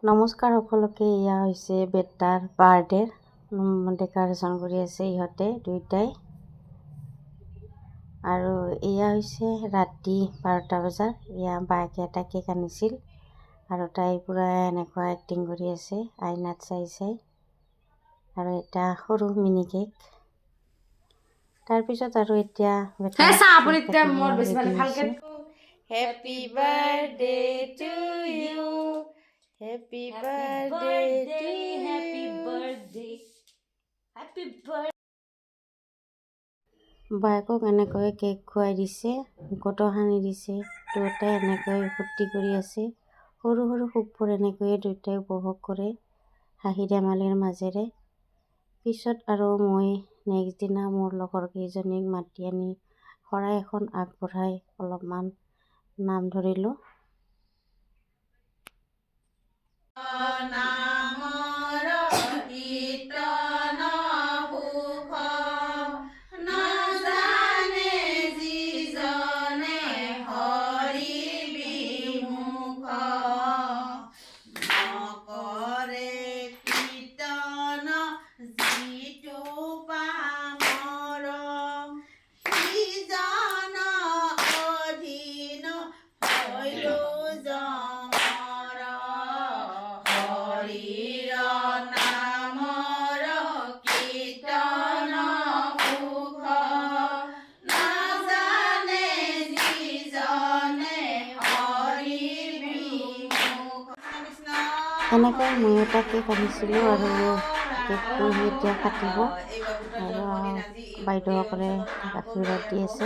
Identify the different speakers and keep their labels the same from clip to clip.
Speaker 1: নমস্কাৰ সকলোকে। এয়া হৈছে বেটাৰ বাৰ্থডেৰ ডেক'ৰেশ্যন কৰি আছে ইহঁতে দুইটাই। আৰু এয়া হৈছে ৰাতি 12টা বজাত। এয়া বায়েকে এটা কেক আনিছিল আৰু তাই পূৰা এনেকুৱা এক্টিং কৰি আছে আইনাত চাই চাই। আৰু এটা সৰু মিনি কেক। তাৰপিছত আৰু এতিয়া happy birthday to you, happy birthday to
Speaker 2: Happy birthday.
Speaker 1: বায়েকক এনেকৈ কেক খুৱাই দিছে, মুখতো সানি দিছে। দুয়োটাই এনেকৈ ফূৰ্তি কৰি আছে। সৰু সৰু সুখবোৰ এনেকৈয়ে দুয়োটাই উপভোগ কৰে হাঁহি ধেমালিৰ মাজেৰে। পিছত আৰু মই নেক্সট দিনা মোৰ লগৰ কেইজনীক মাতি আনি শৰাই এখন আগবঢ়াই অলপমান নাম ধৰিলোঁ। এনেকৈ মই এটা কেক আনিছিলোঁ আৰু কেকটো সি এতিয়া কাটিব আৰু বাইদেউসকলে আশীৰ্বাদ দি আছে।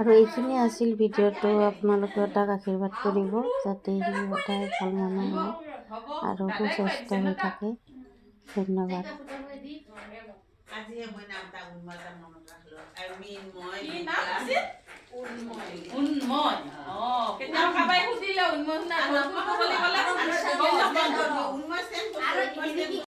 Speaker 1: আৰু এইখিনি আছিল ভিডিঅ'টো। আপোনালোকেও তাক আশীৰ্বাদ কৰিব যাতে সি সদায় ভাল মানুহ হয় আৰু সুস্বাস্থ্য হৈ থাকে। ধন্যবাদ।